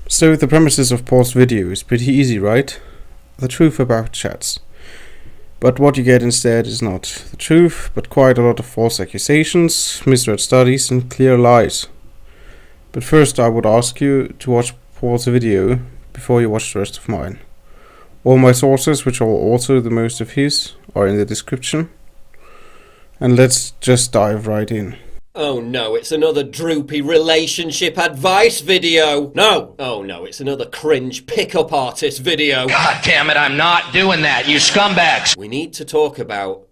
So the premises of Paul's video is pretty easy, right? The truth about chats. But what you get instead is not the truth, but quite a lot of false accusations, misread studies, and clear lies. But first I would ask you to watch Paul's video before you watch the rest of mine. All my sources, which are also the most of his, are in the description. And let's just dive right in. Oh no, it's another droopy relationship advice video. No! Oh no, it's another cringe pickup artist video. God damn it, I'm not doing that, you scumbags! We need to talk about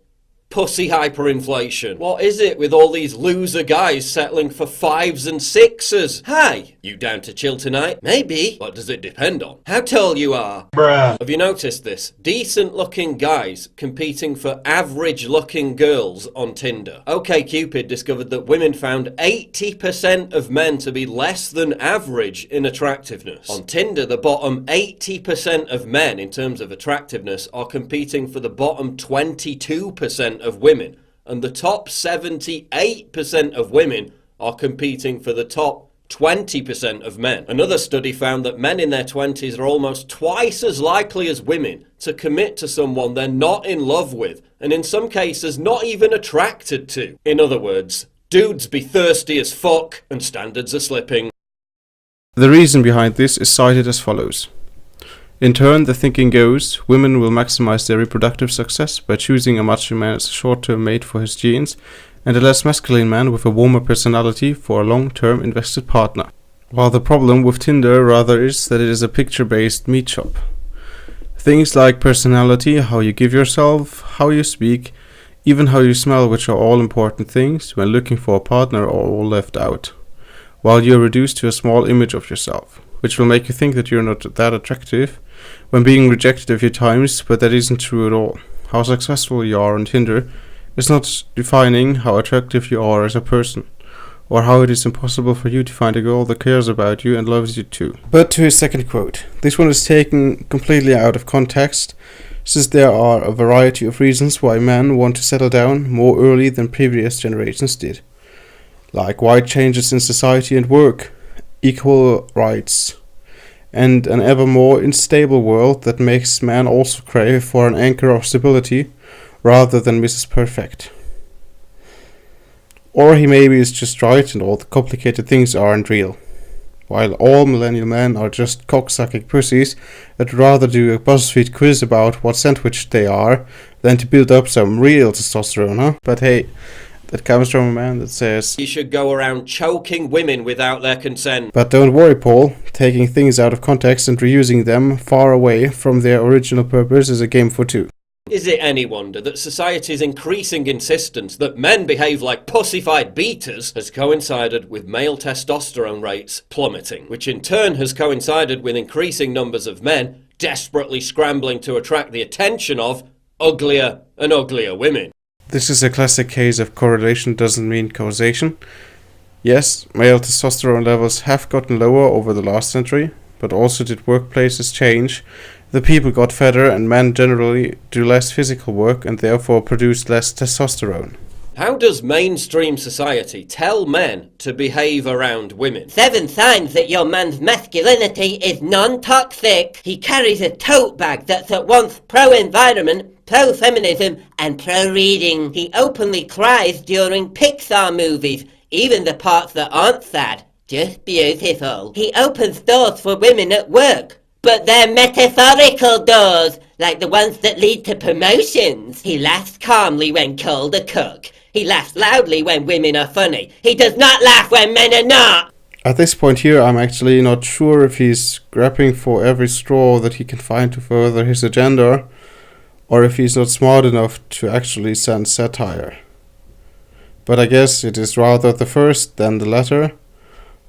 pussy hyperinflation. What is it with all these loser guys settling for 5s and 6s? Hi, you down to chill tonight? Maybe. What does it depend on? How tall you are? Bruh. Have you noticed this? Decent looking guys competing for average looking girls on Tinder. OkCupid discovered that women found 80% of men to be less than average in attractiveness. On Tinder, the bottom 80% of men in terms of attractiveness are competing for the bottom 22% of women, and the top 78% of women are competing for the top 20% of men. Another study found that men in their 20s are almost twice as likely as women to commit to someone they're not in love with, and in some cases not even attracted to. In other words, dudes be thirsty as fuck and standards are slipping. The reason behind this is cited as follows. In turn, the thinking goes, women will maximize their reproductive success by choosing a macho man as a short-term mate for his genes, and a less masculine man with a warmer personality for a long-term invested partner. While the problem with Tinder rather is that it is a picture-based meat shop. Things like personality, how you give yourself, how you speak, even how you smell, which are all important things when looking for a partner, are all left out, while you are reduced to a small image of yourself, which will make you think that you're not that attractive when being rejected a few times, but that isn't true at all. How successful you are on Tinder is not defining how attractive you are as a person, or how it is impossible for you to find a girl that cares about you and loves you too. But to his second quote, this one is taken completely out of context, since there are a variety of reasons why men want to settle down more early than previous generations did, like wide changes in society and work, equal rights, and an ever more unstable world that makes man also crave for an anchor of stability rather than Mrs. Perfect. Or he maybe is just right and all the complicated things aren't real, while all millennial men are just cocksucking pussies that rather do a BuzzFeed quiz about what sandwich they are than to build up some real testosterone, huh? But hey, that comes from a man that says you should go around choking women without their consent. But don't worry, Paul, taking things out of context and reusing them far away from their original purpose is a game for two. Is it any wonder that society's increasing insistence that men behave like pussified beaters has coincided with male testosterone rates plummeting, which in turn has coincided with increasing numbers of men desperately scrambling to attract the attention of uglier and uglier women? This is a classic case of correlation doesn't mean causation. Yes, male testosterone levels have gotten lower over the last century, but also did workplaces change. The people got fatter and men generally do less physical work and therefore produce less testosterone. How does mainstream society tell men to behave around women? 7 signs that your man's masculinity is non-toxic. He carries a tote bag that's at once pro-environment, pro-feminism and pro-reading. He openly cries during Pixar movies, even the parts that aren't sad. Just beautiful. He opens doors for women at work, but they're metaphorical doors, like the ones that lead to promotions. He laughs calmly when called a cook. He laughs loudly when women are funny. He does not laugh when men are not. At this point here, I'm actually not sure if he's grabbing for every straw that he can find to further his agenda, or if he's not smart enough to actually send satire. But I guess it is rather the first than the latter,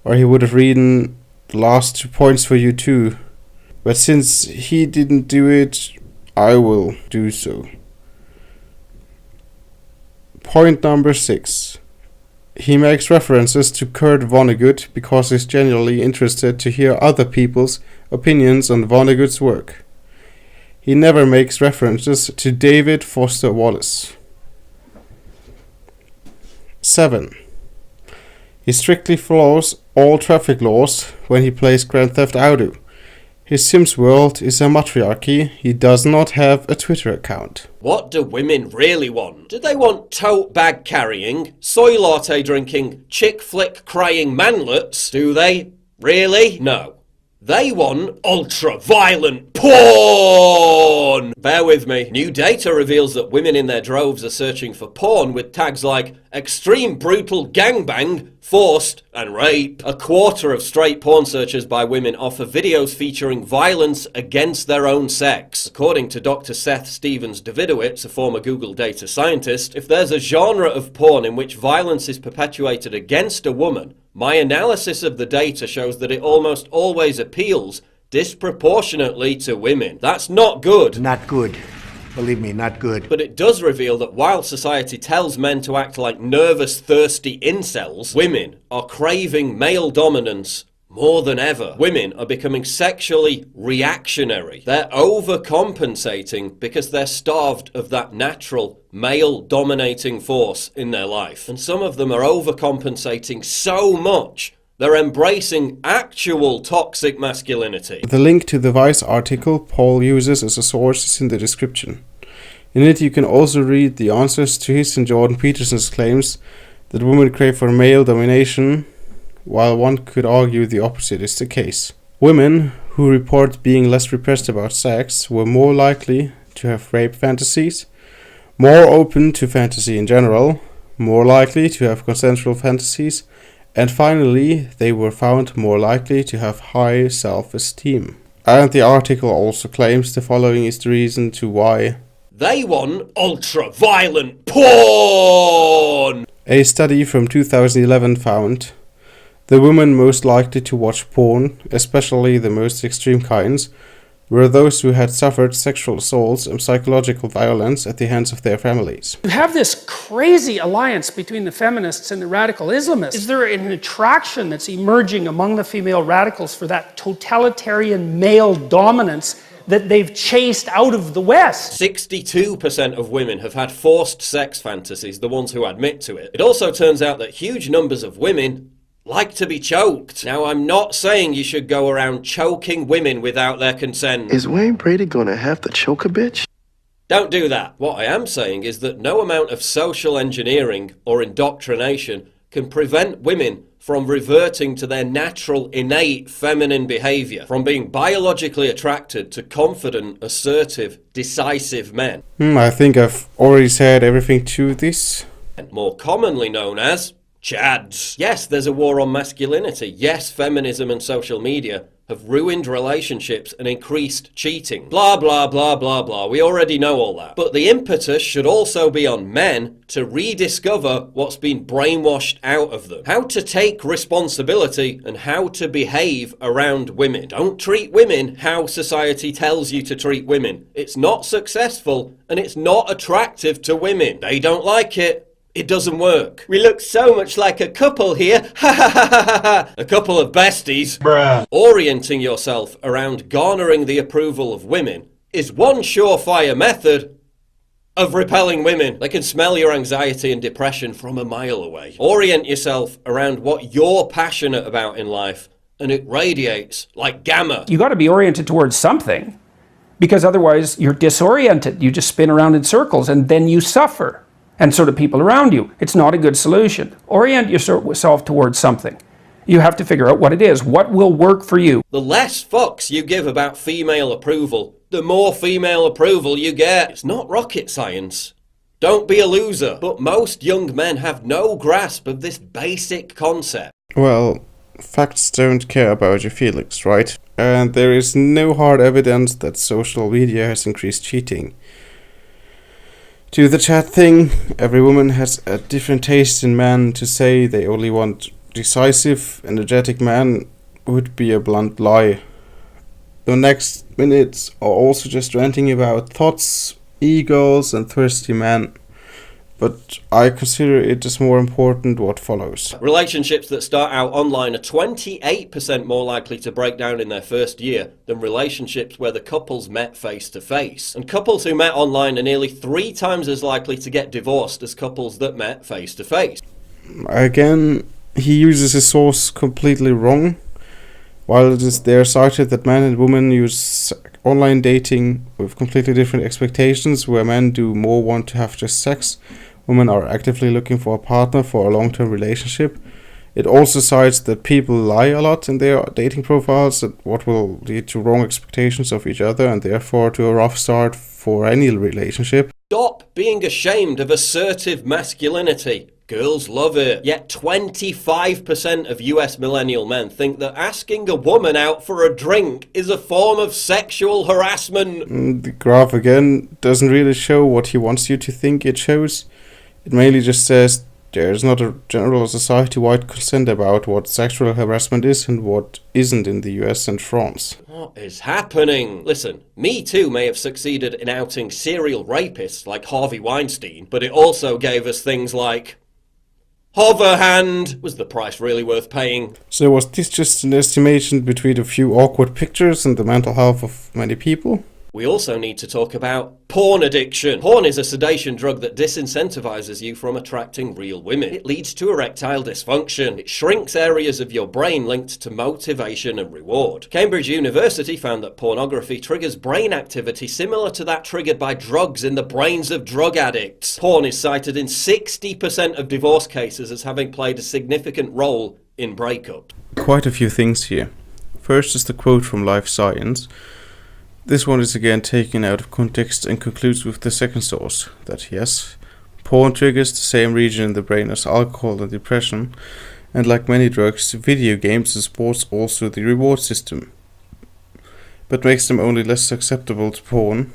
or he would have written the last 2 points for you too. But since he didn't do it, I will do so. Point number 6. He makes references to Kurt Vonnegut because he's genuinely interested to hear other people's opinions on Vonnegut's work. He never makes references to David Foster Wallace. 7. He strictly follows all traffic laws when he plays Grand Theft Auto. His Sims world is a matriarchy. He does not have a Twitter account. What do women really want? Do they want tote bag carrying, soy latte drinking, chick flick crying manlets? Do they? Really? No. They want ultra-violent porn! Bear with me. New data reveals that women in their droves are searching for porn with tags like extreme brutal gangbang, forced, and rape. A quarter of straight porn searches by women offer videos featuring violence against their own sex. According to Dr. Seth Stevens-Davidowitz, a former Google data scientist, if there's a genre of porn in which violence is perpetuated against a woman, my analysis of the data shows that it almost always appeals disproportionately to women. That's not good. Not good. Believe me, not good. But it does reveal that while society tells men to act like nervous, thirsty incels, women are craving male dominance more than ever. Women are becoming sexually reactionary. They're overcompensating because they're starved of that natural male-dominating force in their life. And some of them are overcompensating so much, they're embracing actual toxic masculinity. The link to the Vice article Paul uses as a source is in the description. In it you can also read the answers to his and Jordan Peterson's claims that women crave for male domination, while one could argue the opposite is the case. Women who report being less repressed about sex were more likely to have rape fantasies, more open to fantasy in general, more likely to have consensual fantasies, and finally, they were found more likely to have high self-esteem. And the article also claims the following is the reason to why they want ultra-violent porn! A study from 2011 found the women most likely to watch porn, especially the most extreme kinds, were those who had suffered sexual assaults and psychological violence at the hands of their families. You have this crazy alliance between the feminists and the radical Islamists. Is there an attraction that's emerging among the female radicals for that totalitarian male dominance that they've chased out of the West? 62% of women have had forced sex fantasies, the ones who admit to it. It also turns out that huge numbers of women like to be choked. Now, I'm not saying you should go around choking women without their consent. Is Wayne Brady gonna have to choke a bitch? Don't do that. What I am saying is that no amount of social engineering or indoctrination can prevent women from reverting to their natural, innate feminine behavior, from being biologically attracted to confident, assertive, decisive men. I think I've already said everything to this. More commonly known as Chads. Yes, there's a war on masculinity. Yes, feminism and social media have ruined relationships and increased cheating. Blah, blah, blah, blah, blah. We already know all that. But the impetus should also be on men to rediscover what's been brainwashed out of them. How to take responsibility and how to behave around women. Don't treat women how society tells you to treat women. It's not successful and it's not attractive to women. They don't like it. It doesn't work. We look so much like a couple here. Ha ha ha ha ha. A couple of besties. Bruh. Orienting yourself around garnering the approval of women is one surefire method of repelling women. They can smell your anxiety and depression from a mile away. Orient yourself around what you're passionate about in life and it radiates like gamma. You got to be oriented towards something, because otherwise you're disoriented. You just spin around in circles and then you suffer. And so do people around you. It's not a good solution. Orient yourself towards something. You have to figure out what it is. What will work for you? The less fucks you give about female approval, the more female approval you get. It's not rocket science. Don't be a loser. But most young men have no grasp of this basic concept. Well, facts don't care about your feelings, right? And there is no hard evidence that social media has increased cheating. To the chat thing, every woman has a different taste in men. To say they only want decisive, energetic men would be a blunt lie. The next minutes are also just ranting about thoughts, egos and thirsty men. But I consider it as more important what follows. Relationships that start out online are 28% more likely to break down in their first year than relationships where the couples met face to face. And couples who met online are nearly 3 times as likely to get divorced as couples that met face to face. Again, he uses his source completely wrong. While it is there cited that men and women use online dating with completely different expectations, where men do more want to have just sex, women are actively looking for a partner for a long-term relationship. It also cites that people lie a lot in their dating profiles, and what will lead to wrong expectations of each other and therefore to a rough start for any relationship. Stop being ashamed of assertive masculinity. Girls love it. Yet 25% of US millennial men think that asking a woman out for a drink is a form of sexual harassment. The graph again doesn't really show what he wants you to think it shows. It mainly just says there is not a general society-wide consent about what sexual harassment is and what isn't in the US and France. What is happening? Listen, Me Too may have succeeded in outing serial rapists like Harvey Weinstein, but it also gave us things like hover hand. Was the price really worth paying? So was this just an estimation between a few awkward pictures and the mental health of many people? We also need to talk about porn addiction. Porn is a sedation drug that disincentivizes you from attracting real women. It leads to erectile dysfunction. It shrinks areas of your brain linked to motivation and reward. Cambridge University found that pornography triggers brain activity similar to that triggered by drugs in the brains of drug addicts. Porn is cited in 60% of divorce cases as having played a significant role in breakup. Quite a few things here. First is the quote from Life Science. This one is again taken out of context and concludes with the second source, that yes, porn triggers the same region in the brain as alcohol and depression, and like many drugs, video games and sports also the reward system, but makes them only less acceptable to porn,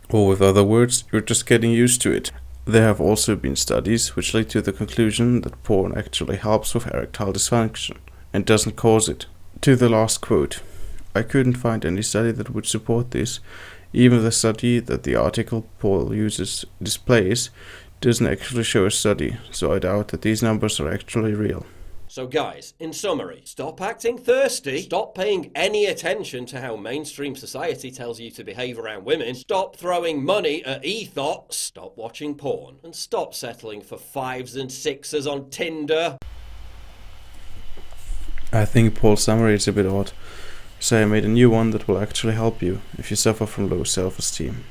or with other words, you're just getting used to it. There have also been studies which lead to the conclusion that porn actually helps with erectile dysfunction, and doesn't cause it. To the last quote. I couldn't find any study that would support this. Even the study that the article Paul displays doesn't actually show a study, so I doubt that these numbers are actually real. So guys, in summary, stop acting thirsty, stop paying any attention to how mainstream society tells you to behave around women, stop throwing money at ethos, stop watching porn, and stop settling for 5s and 6s on Tinder. I think Paul's summary is a bit odd. So I made a new one that will actually help you if you suffer from low self-esteem.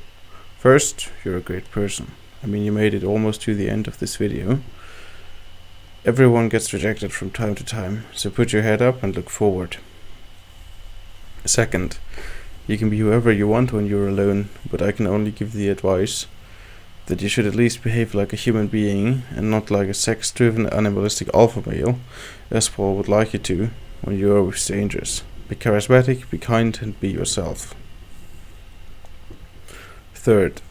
First, you're a great person. I mean, you made it almost to the end of this video. Everyone gets rejected from time to time, so put your head up and look forward. Second, you can be whoever you want when you're alone, but I can only give the advice that you should at least behave like a human being and not like a sex-driven animalistic alpha male, as Paul would like you to when you are with strangers. Be charismatic, be kind, and be yourself. Third,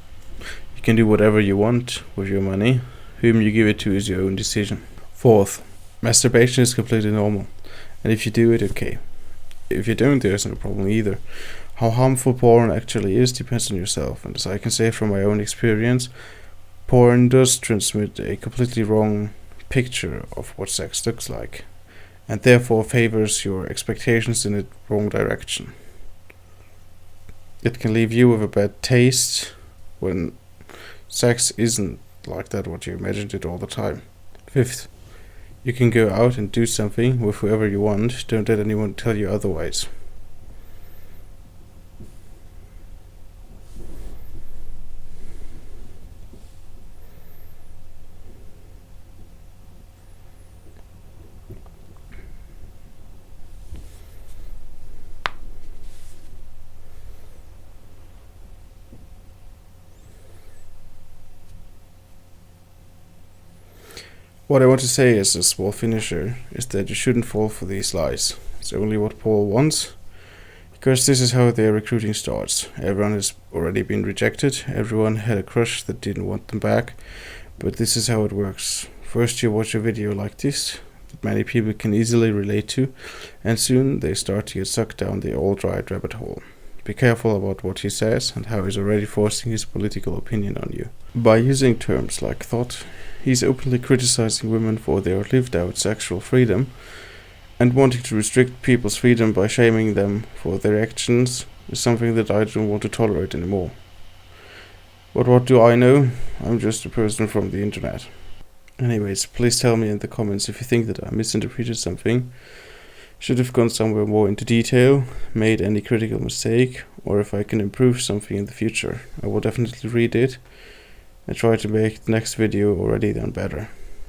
you can do whatever you want with your money. Whom you give it to is your own decision. Fourth, masturbation is completely normal, and if you do it, okay. If you don't, there's no problem either. How harmful porn actually is depends on yourself, and as I can say from my own experience, porn does transmit a completely wrong picture of what sex looks like, and therefore favors your expectations in the wrong direction. It can leave you with a bad taste when sex isn't like that what you imagined it all the time. Fifth, you can go out and do something with whoever you want, don't let anyone tell you otherwise. What I want to say as a small finisher is that you shouldn't fall for these lies. It's only what Paul wants, because this is how their recruiting starts. Everyone has already been rejected, everyone had a crush that didn't want them back, but this is how it works. First you watch a video like this, that many people can easily relate to, and soon they start to get sucked down the all-dried rabbit hole. Be careful about what he says and how he's already forcing his political opinion on you. By using terms like thought, he's openly criticizing women for their lived-out sexual freedom and wanting to restrict people's freedom by shaming them for their actions is something that I don't want to tolerate anymore. But what do I know? I'm just a person from the internet. Anyways, please tell me in the comments if you think that I misinterpreted something, should have gone somewhere more into detail, made any critical mistake, or if I can improve something in the future. I will definitely read it and try to make the next video already done better.